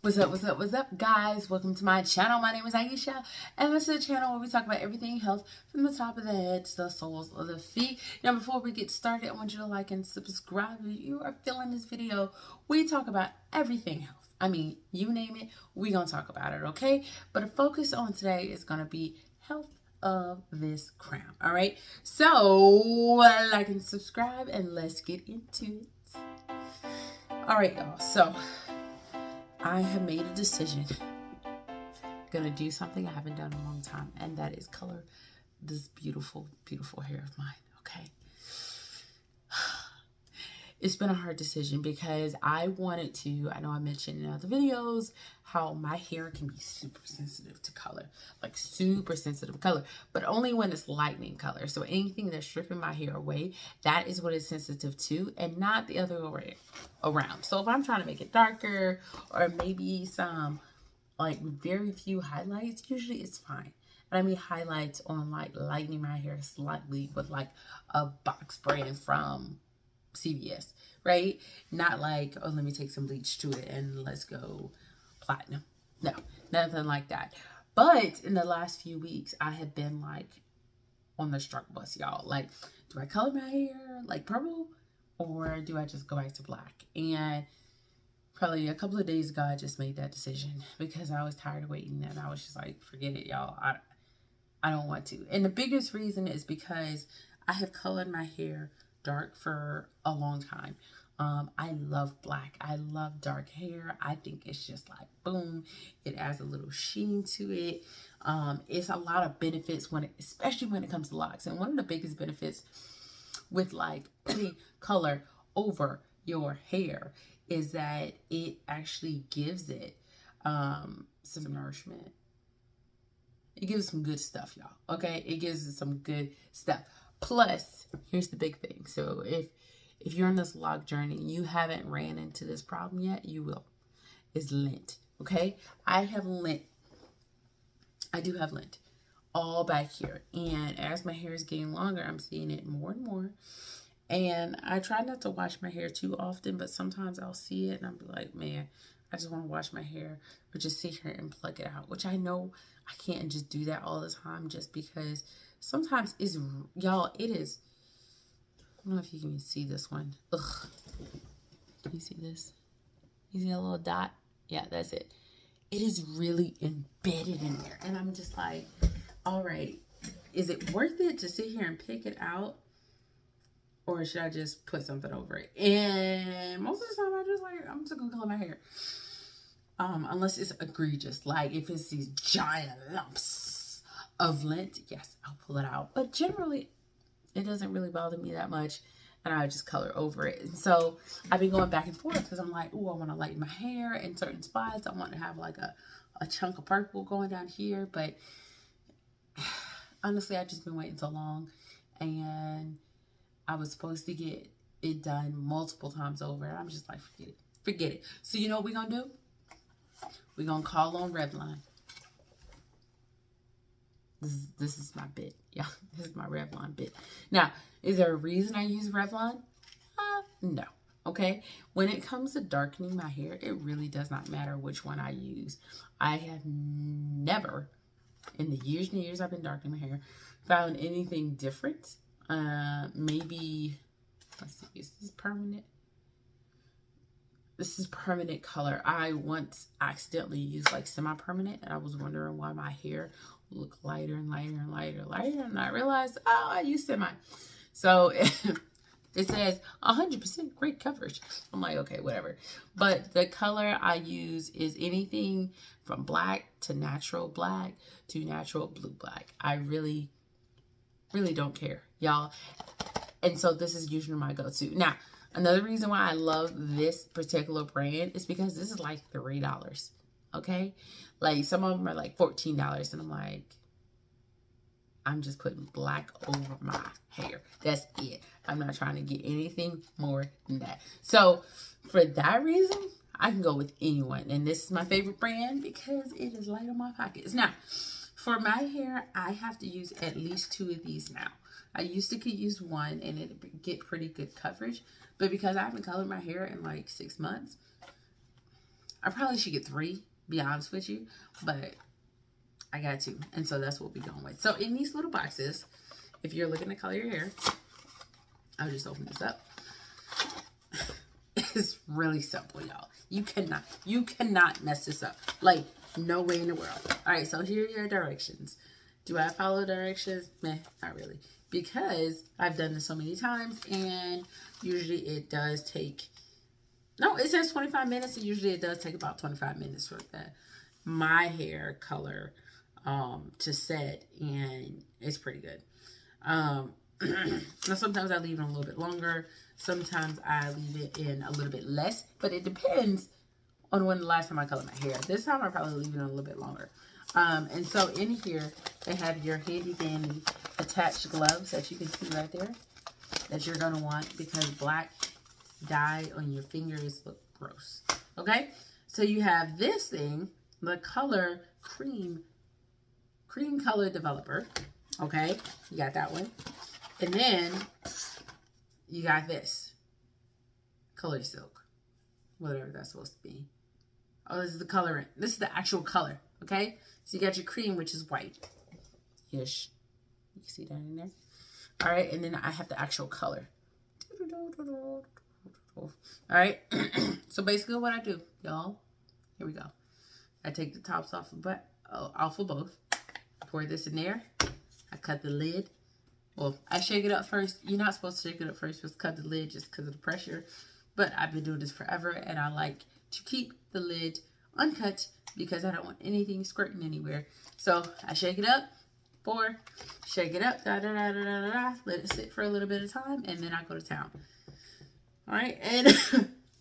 What's up, what's up, what's up, guys? Welcome to my channel. My name is Aisha, and this is a channel where we talk about everything health from the top of the head to the soles of the feet. Now, before we get started, I want you to like and subscribe. If you are feeling this video, we talk about everything health. I mean, you name it, we gonna talk about it, okay? But the focus on today is gonna be health of this crown, all right? So, like and subscribe, and let's get into it. All right, y'all, so I have made a decision. Gonna do something I haven't done in a long time, and that is color this beautiful, beautiful hair of mine, okay? It's been a hard decision because I wanted to, I know I mentioned in other videos how my hair can be super sensitive to color, like super sensitive color, but only when it's lightening color. So anything that's stripping my hair away, that is what it's sensitive to, and not the other way around. So if I'm trying to make it darker, or maybe some like very few highlights, usually it's fine. And I mean highlights on like lightening my hair slightly with like a box brand from CVS, right? Not like, oh, let me take some bleach to it and let's go platinum. No, nothing like that. But in the last few weeks, I have been like on the struggle bus, y'all. Like, do I color my hair like purple, or do I just go back to black? And probably a couple of days ago, I just made that decision because I was tired of waiting, and I was just like, forget it, y'all. I don't want to. And the biggest reason is because I have colored my hair dark for a long time. I love black. I love dark hair. I think it's just like boom. It adds a little sheen to it. It's a lot of benefits especially when it comes to locks. And one of the biggest benefits with like putting color over your hair is that it actually gives it some nourishment. It gives some good stuff, y'all. Okay, it gives it some good stuff. Plus, here's the big thing. So if you're on this lock journey, you haven't ran into this problem yet, you will. Is lint. Okay? I have lint. I do have lint all back here. And as my hair is getting longer, I'm seeing it more and more. And I try not to wash my hair too often, but sometimes I'll see it and I'll be like, man, I just want to wash my hair, or just sit here and pluck it out, which I know I can't just do that all the time, just because sometimes it's, y'all, it is, I don't know if you can see this one. Ugh. Can you see this? You see a little dot? Yeah, that's it. It is really embedded in there. And I'm just like, all right, is it worth it to sit here and pick it out? Or should I just put something over it? And most of the time, I'm just gonna color my hair. Unless it's egregious, like if it's these giant lumps of lint, yes, I'll pull it out. But generally, it doesn't really bother me that much, and I just color over it. And so I've been going back and forth because I'm like, oh, I want to lighten my hair in certain spots. I want to have like a chunk of purple going down here, but honestly, I've just been waiting so long, and I was supposed to get it done multiple times over, and I'm just like, forget it. So you know what we're gonna do? We're gonna call on Revlon. This is my bit. Yeah, this is my Revlon bit. Now, is there a reason I use Revlon? No. Okay? When it comes to darkening my hair, it really does not matter which one I use. I have never, in the years and years I've been darkening my hair, found anything different. Maybe, let's see, is this permanent? This is permanent color. I once accidentally used like semi-permanent, and I was wondering why my hair looked lighter and lighter and lighter and lighter, and I realized, oh, I used semi. So it says 100% great coverage. I'm like, okay, whatever. But the color I use is anything from black to natural black to natural blue black. I really don't care, y'all. And so this is usually my go-to. Now, another reason why I love this particular brand is because this is like $3. Okay? Like some of them are like $14, and I'm like, I'm just putting black over my hair. That's it. I'm not trying to get anything more than that. So for that reason, I can go with anyone. And this is my favorite brand because it is light on my pockets. Now, for my hair, I have to use at least 2 of these now. I used to could use 1 and it'd get pretty good coverage. But because I haven't colored my hair in like 6 months, I probably should get 3, be honest with you, but I got 2. And so that's what we're going with. So in these little boxes, if you're looking to color your hair, I'll just open this up. It's really simple, y'all. You cannot mess this up. Like, no way in the world. All right, so here are your directions. Do I follow directions? Meh, not really. Because I've done this so many times, and usually it does take, no, it says 25 minutes, and usually it does take about 25 minutes for my hair color to set, and it's pretty good. Now sometimes I leave it a little bit longer. Sometimes I leave it in a little bit less, but it depends on when the last time I colored my hair. This time I probably leave it a little bit longer. And so in here, they have your handy dandy attached gloves that you can see right there that you're going to want, because black dye on your fingers look gross. Okay, so you have this thing, the color cream color developer. Okay, you got that one. And then you got this color silk, whatever that's supposed to be. Oh, this is the colorant. This is the actual color. Okay, so you got your cream, which is white-ish. You see that in there? All right, and then I have the actual color. All right, so basically what I do, y'all, here we go. I take the tops off of both. Pour this in there. I cut the lid. Well, I shake it up first. You're not supposed to shake it up first. Just cut the lid just because of the pressure. But I've been doing this forever, and I like to keep the lid uncut because I don't want anything squirting anywhere. So I shake it up, pour, shake it up, let it sit for a little bit of time, and then I go to town. All right, and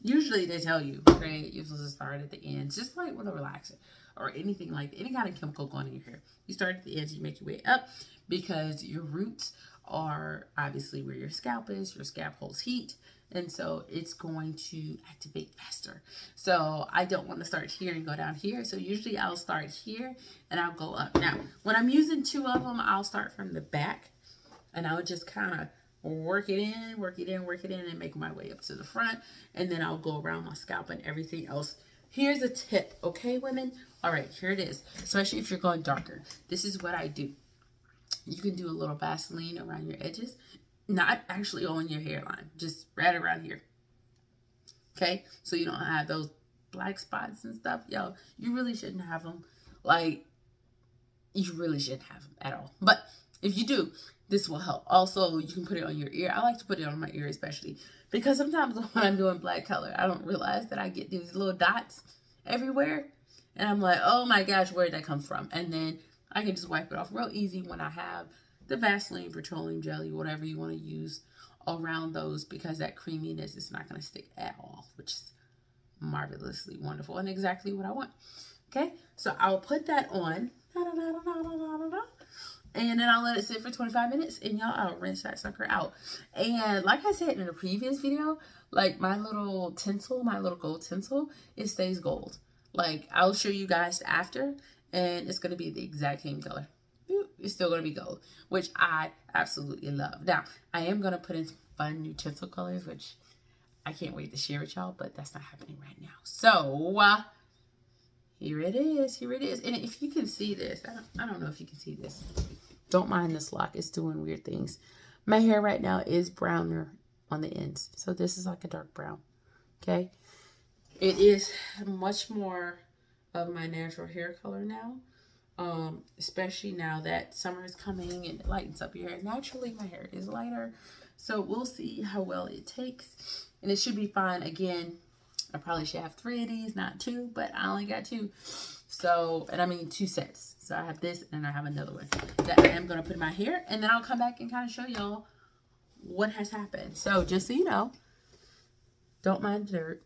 usually they tell you, okay, you're supposed to start at the ends, just like with a relaxer or anything like any kind of chemical going in your hair. You start at the ends, you make your way up, because your roots are obviously where your scalp is. Your scalp holds heat, and so it's going to activate faster. So I don't want to start here and go down here. So usually I'll start here and I'll go up. Now, when I'm using 2 of them, I'll start from the back, and I'll just kind of work it in, and make my way up to the front. And then I'll go around my scalp and everything else. Here's a tip, okay, women? All right, here it is. Especially if you're going darker. This is what I do. You can do a little Vaseline around your edges. Not actually on your hairline. Just right around here. Okay? So you don't have those black spots and stuff. Yo, you really shouldn't have them. Like, you really shouldn't have them at all. But if you do, this will help. Also, you can put it on your ear. I like to put it on my ear especially, because sometimes when I'm doing black color, I don't realize that I get these little dots everywhere. And I'm like, oh my gosh, where did that come from? And then I can just wipe it off real easy when I have the Vaseline, petroleum jelly, whatever you want to use around those, because that creaminess is not going to stick at all, which is marvelously wonderful and exactly what I want. Okay, so I'll put that on, and then I'll let it sit for 25 minutes, and y'all, I'll rinse that sucker out. And like I said in the previous video, like my little tinsel, my little gold tinsel, it stays gold. Like, I'll show you guys after, and it's going to be the exact same color. It's still going to be gold, which I absolutely love. Now, I am going to put in some fun new tinsel colors, which I can't wait to share with y'all, but that's not happening right now. So, here it is. Here it is. And if you can see this, I don't know if you can see this. Don't mind this lock. It's doing weird things. My hair right now is browner on the ends. So, this is like a dark brown. Okay? It is much more of my natural hair color now. Especially now that summer is coming and it lightens up your hair. Naturally, my hair is lighter. So we'll see how well it takes. And it should be fine. Again, I probably should have 3 of these, not 2, but I only got 2. So, and I mean 2 sets. So I have this and I have another one that I am going to put in my hair. And then I'll come back and kind of show y'all what has happened. So just so you know, don't mind the dirt.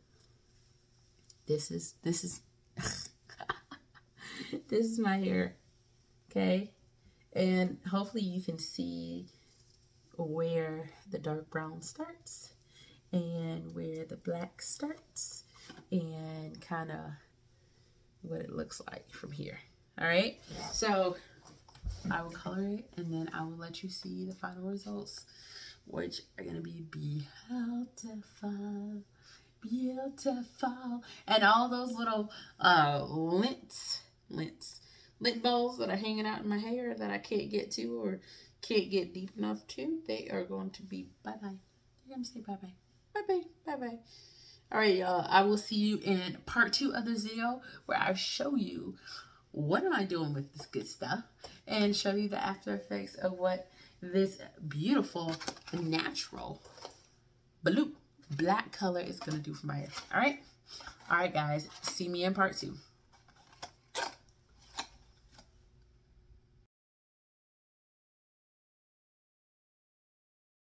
This is this is my hair, okay? And hopefully you can see where the dark brown starts and where the black starts and kind of what it looks like from here. All right, so I will color it and then I will let you see the final results, which are going to be beautiful. beautiful. And all those little lint balls that are hanging out in my hair that I can't get to or can't get deep enough to, they are going to be bye-bye. They're going to say bye-bye. Bye-bye. Bye-bye. All right, y'all. I will see you in part 2 of this video where I show you what am I doing with this good stuff and show you the after effects of what this beautiful natural blue black color is going to do for my hair. All right, guys. See me in part 2.